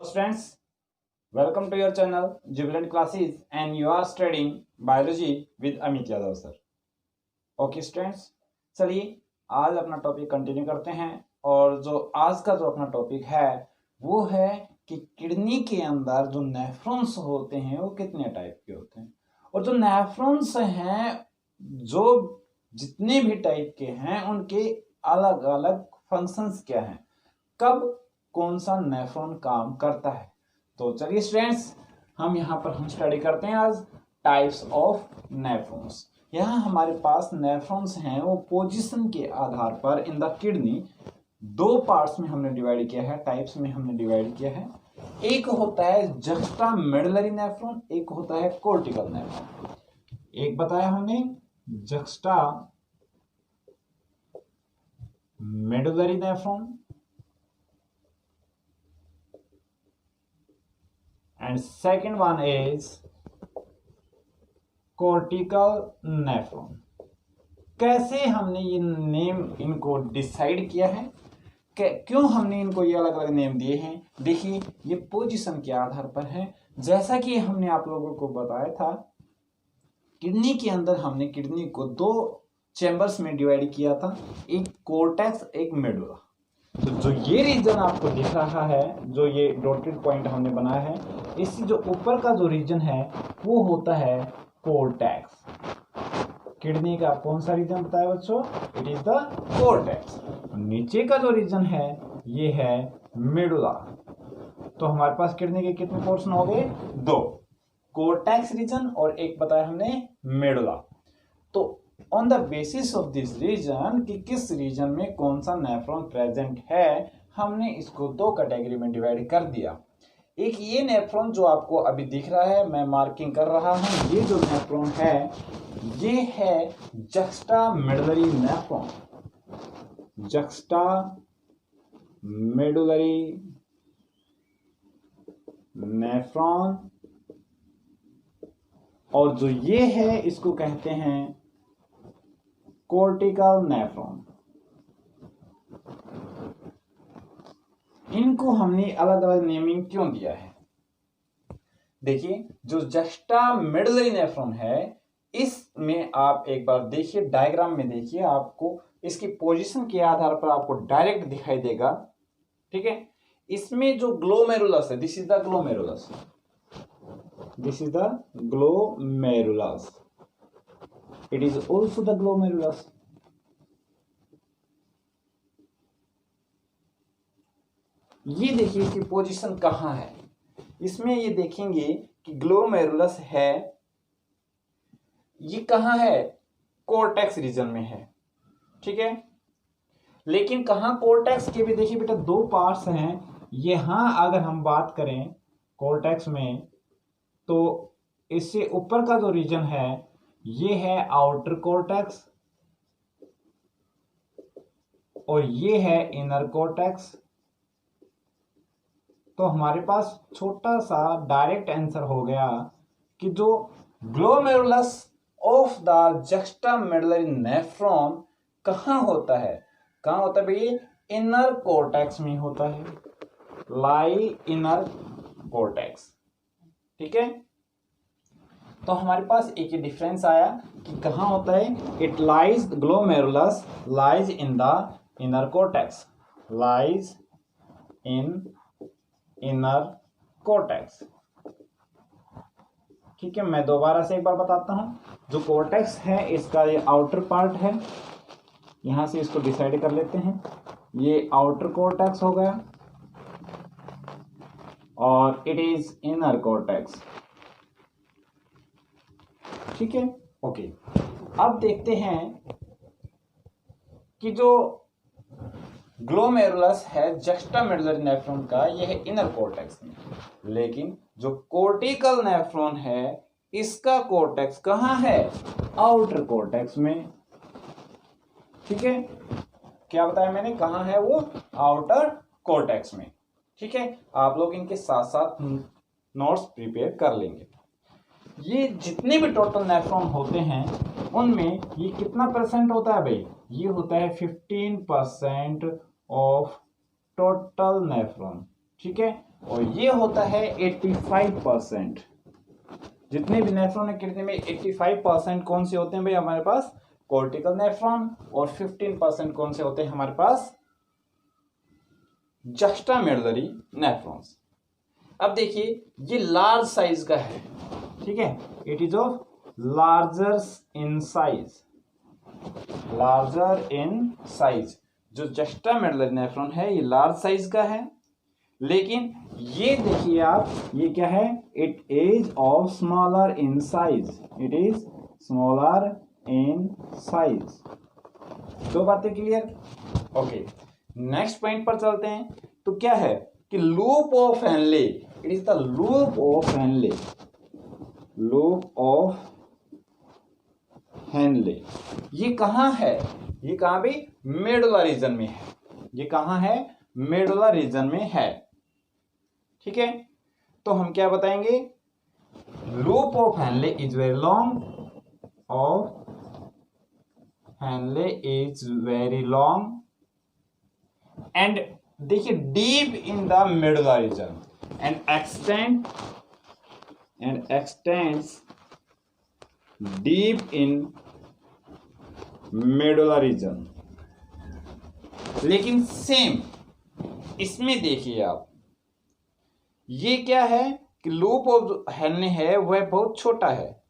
Friends, welcome to your channel Jubilant Classes and you are studying biology with Amit Yadav sir. Okay students, चलिए आज अपना topic continue करते हैं। और जो आज का जो अपना टॉपिक है वो है कि किडनी के अंदर जो नेफ्रॉन्स होते हैं वो कितने टाइप के होते हैं, और जो नेफ्रॉन्स हैं जो जितने भी टाइप के हैं उनके अलग अलग फंक्शंस क्या हैं, कब कौन सा नेफ्रॉन काम करता है। तो चलिए स्टूडेंट्स, हम स्टडी करते हैं आज टाइप्स ऑफ नेफ्रॉन्स। यहाँ हमारे पास नेफ्रॉन्स हैं वो पोजीशन के आधार पर इन द किडनी दो पार्ट्स में हमने डिवाइड किया है, टाइप्स में हमने डिवाइड किया है। एक होता है जस्टा मेडुलरी नेफ्रॉन, एक होता है कोर्टिकल नेफ्रॉन। एक बताया हमने juxta medullary nephron and second one is cortical nephron। कैसे हमने ये नेम इनको डिसाइड किया है, क्यों हमने इनको ये अलग अलग नेम दिए हैं? देखिए, ये पोजीशन के आधार पर है। जैसा कि हमने आप लोगों को बताया था, किडनी के अंदर हमने किडनी को दो चैम्बर्स में डिवाइड किया था, एक कोर्टेक्स एक मेडुला। तो जो ये रीजन आपको दिख रहा है, जो ये डॉटेड पॉइंट हमने बनाया है, इससे जो ऊपर का जो रीजन है वो होता है कोर्टेक्स। किडनी का कौन सा रीजन बताया बच्चों? It is the cortex. नीचे का जो रीजन है ये है मेडुला। तो हमारे पास किडनी के कितने पोर्शन हो गए? दो, कोर्टेक्स रीजन और एक बताया हमने मेडुला। तो on the basis of this reason कि किस रीजन में कौन सा नेफ्रॉन प्रेजेंट है, हमने इसको दो कैटेगरी में डिवाइड कर दिया। एक ये नेफ्रॉन जो आपको अभी दिख रहा है, मैं मार्किंग कर रहा हूं, ये जो नेफ्रॉन है ये है juxta medullary nephron. Juxta medullary nephron. और जो ये है इसको कहते हैं कोर्टिकल नेफ्रॉन। इनको हमने अलग अलग नेमिंग क्यों दिया है? देखिए, जो जस्टा मेडुलरी नेफ्रॉन है इसमें आप एक बार देखिए, डायग्राम में देखिए, आपको इसकी पोजीशन के आधार पर आपको डायरेक्ट दिखाई देगा। ठीक है, इसमें जो ग्लोमेरुलस है, this is the glomerulus, this is the glomerulus, it is also the glomerulus। ये देखिए इसकी पोजीशन कहां है। इसमें ये देखेंगे कि ग्लोमेरुलस है, ये कहां है? कोर्टेक्स रीजन में है। ठीक है, लेकिन कहां कोर्टेक्स के भी देखिए बेटा दो पार्ट्स हैं। यहां अगर हम बात करें कोर्टेक्स में, तो इससे ऊपर का जो रीजन है ये है आउटर कोर्टेक्स और ये है इनर कोर्टेक्स। तो हमारे पास छोटा सा डायरेक्ट आंसर हो गया कि जो glomerulus of the juxta medullary nephron कहां होता है? कहां होता है भाई? इनर कोर्टेक्स में होता है, लाई इनर कोर्टेक्स। ठीक है, तो हमारे पास एक ही डिफरेंस आया कि कहां होता है। It lies, glomerulus lies in the inner cortex, lies in inner cortex. ठीक है, मैं दोबारा से एक बार बताता हूं। जो कोर्टेक्स है इसका ये आउटर पार्ट है, यहां से इसको डिसाइड कर लेते हैं। ये आउटर कोर्टेक्स हो गया और इट इज इनर कोर्टेक्स। ठीक है, ओके। अब देखते हैं कि जो ग्लोमेरुलस है जस्टा मेडुलरी नेफ्रॉन का, यह है इनर कोर्टेक्स में, लेकिन जो कोर्टिकल नेफ्रॉन है इसका कोर्टेक्स कहां है? आउटर कोर्टेक्स में। ठीक है, क्या बताया मैंने, कहां है वो? आउटर कोर्टेक्स में। ठीक है, आप लोग इनके साथ साथ नोट्स प्रिपेयर कर लेंगे। ये जितने भी टोटल नेफ्रॉन होते हैं उनमें ये कितना परसेंट होता है भाई? ये होता है 15% ऑफ टोटल नेफ्रॉन। ठीक है, और ये होता है 85%। जितने भी नेफ्रॉन है कितने में 85% कौन से होते हैं भाई हमारे पास कॉर्टिकल नेफ्रॉन, और 15% कौन से होते हैं हमारे पास जस्टामेडुलरी नेफ्रॉन्स। अब देखिए ये लार्ज साइज का है, ठीक है, it is of larger in size, larger in size. जो जस्टामेडुलरी नेफ्रॉन है ये लार्ज साइज का है, लेकिन ये देखिए आप ये क्या है, it is of smaller in size, it is smaller in size. दो बातें क्लियर? ओके, नेक्स्ट पॉइंट पर चलते हैं। तो क्या है कि loop of Henley, it is the loop of Henley, loop of Henley. ये कहां है? ये कहां भी मेडुला रीजन में है। ये कहां है? मेडुला रीजन में है, ठीक है। तो हम क्या बताएंगे, loop of Henle is very long, of Henle is very long and देखिए deep in the medulla region and extends deep in medulla region. लेकिन सेम इसमें देखिए आप, ये क्या है कि लूप ऑफ हेनले है वह बहुत छोटा है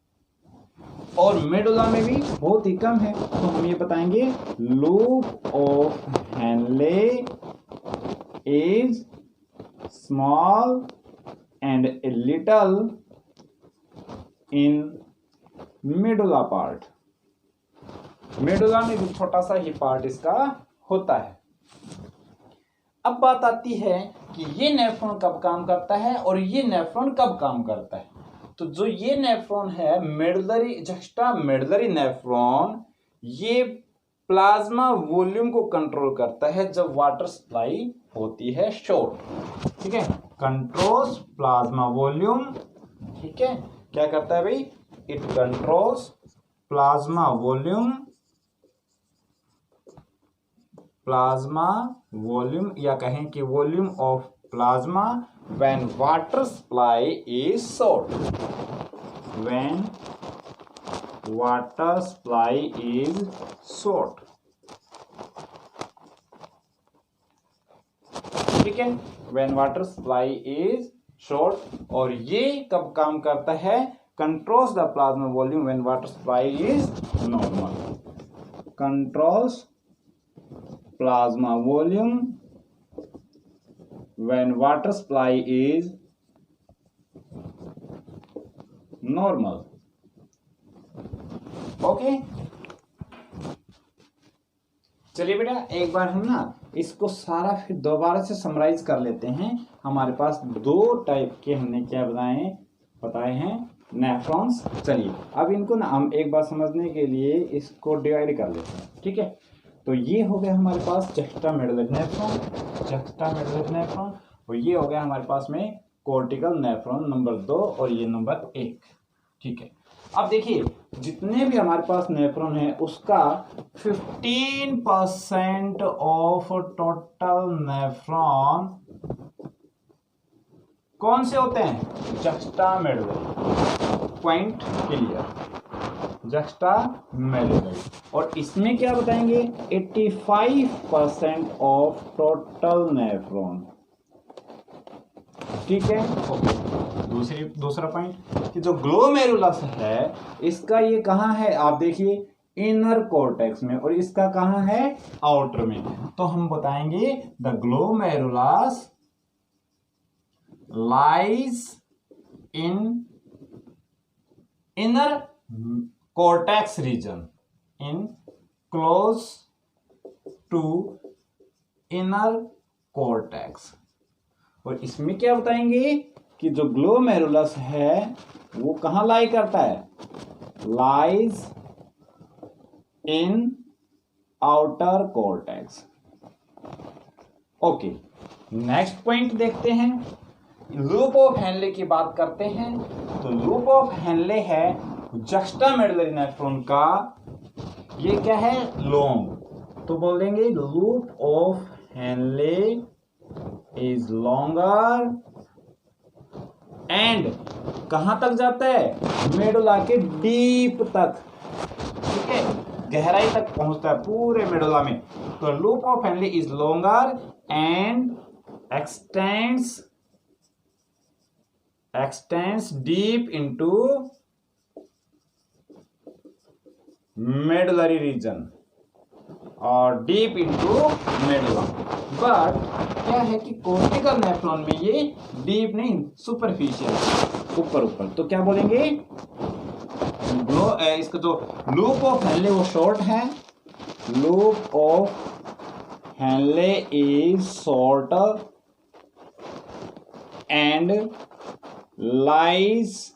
और मेडुला में भी बहुत ही कम है। तो हम ये बताएंगे loop of Henle is small and a little in medulla part. Medulla में भी छोटा सा ही पार्ट इसका होता है। अब बात आती है कि ये नेफ्रॉन कब काम करता है और ये नेफ्रॉन कब काम करता है। तो जो ये नेफ्रॉन है मेडुलरी जस्टामेडुलरी नेफ्रॉन, ये प्लाज्मा वॉल्यूम को कंट्रोल करता है जब वाटर सप्लाई होती है शॉर्ट, ठीक है, कंट्रोल्स प्लाज्मा वॉल्यूम, ठीक है। क्या करता है भाई, it controls plasma volume, plasma volume या कहें कि volume of plasma when water supply is short, when water supply is short, ठीक है, when water supply is short. और ये कब काम करता है, controls the plasma volume when water supply is normal, controls plasma volume when water supply is normal. Okay, चलिए बेटा एक बार हम ना इसको सारा फिर दोबारा से समराइज कर लेते हैं। हमारे पास दो टाइप के हमने क्या बताए हैं नेफ्रॉन्स। चलिए अब इनको ना हम एक बार समझने के लिए इसको डिवाइड कर लेते हैं, ठीक है। तो ये हो गया हमारे पास जस्टामेडुलरी नेफ्रॉन, और ये हो गया हमारे पास में कॉर्टिकल नेफ्रॉन नंबर 2 और ये नंबर 1, ठीक है। अब देखिए जितने भी हमारे पास नेफ्रॉन है उसका 15% ऑफ टोटल नेफ्रॉन कौन से होते हैं, जस्टामेडुलरी। Point clear, जस्टामेडुलरी। और इसमें क्या बताएंगे, 85% ऑफ टोटल नेफ्रॉन, ठीक है। दूसरा पॉइंट कि जो ग्लोमेरुलस है इसका ये कहां है, आप देखिए इनर कॉर्टेक्स में, और इसका कहां है, आउटर में। तो हम बताएंगे the glomerulus lies in inner cortex region in close to inner cortex। और इसमें क्या बताएंगे कि जो ग्लोमेरुलस है वो कहां लाई करता है, lies in outer cortex. Okay, next point देखते हैं, लूप ऑफ हेनले की बात करते हैं। तो लूप ऑफ हेनले है जस्टामेडुलरी नेफ्रॉन का, ये क्या है, लॉन्ग। तो बोल देंगे loop of Henle is longer and कहां तक जाता है, मेडुला के डीप तक, ठीक है, गहराई तक पहुंचता है पूरे मेडुला में। तो loop of Henle is longer and extends deep into medullary region और डीप इंटू मेडुला। बट क्या है कि कॉर्टिकल नेफ्रॉन में ये डीप नहीं, सुपरफिशियल, ऊपर ऊपर। तो क्या बोलेंगे, इसका जो लूप ऑफ हेनले वो शॉर्ट है, loop of Henle is short and lies,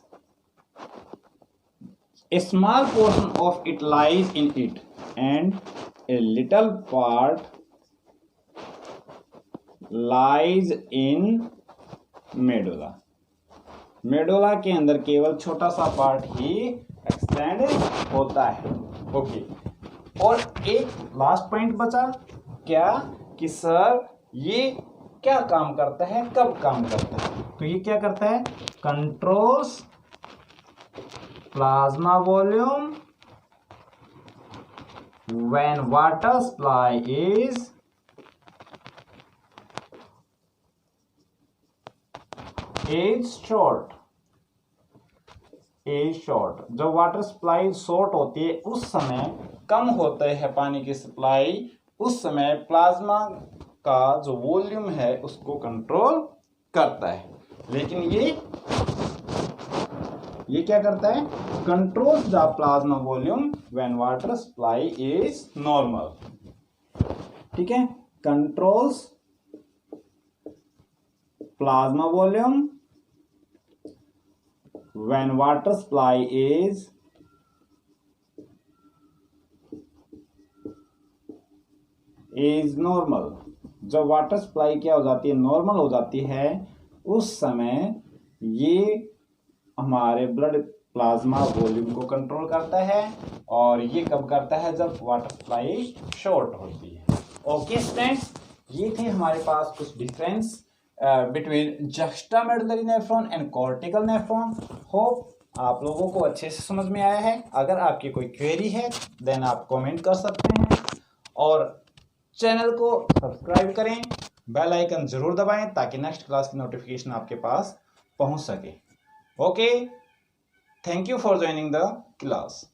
a small portion of it lies in it and a little part lies in medulla। Medulla के अंदर केवल छोटा सा पार्ट ही एक्सटेंड होता है। ओके, और एक लास्ट पॉइंट बचा क्या, कि सर ये क्या काम करता है, कब काम करता है। तो ये क्या करता है, controls plasma volume when water supply is short. जब वाटर सप्लाई शॉर्ट होती है उस समय कम होता है पानी की सप्लाई, उस समय प्लाज्मा का जो वॉल्यूम है उसको कंट्रोल करता है। लेकिन ये क्या करता है, controls the plasma volume when water supply is normal. ठीक है, controls plasma volume when water supply is normal. जब वाटर सप्लाई क्या हो जाती है, नॉर्मल हो जाती है, उस समय ये हमारे ब्लड प्लाज्मा वॉल्यूम को कंट्रोल करता है। और ये कब करता है, जब वाटर सप्लाई शॉर्ट होती है। ओके स्टूडेंट्स, ये थे हमारे पास कुछ difference between juxtamedullary nephron and cortical nephron. Hope आप लोगों को अच्छे से समझ में आया है। अगर आपकी कोई क्वेरी है देन आप कमेंट कर सकते हैं, और चैनल को सब्सक्राइब करें, बेल आइकन जरूर दबाएं ताकि नेक्स्ट क्लास की नोटिफिकेशन आपके पास पहुंच सके। Okay, thank you for joining the class.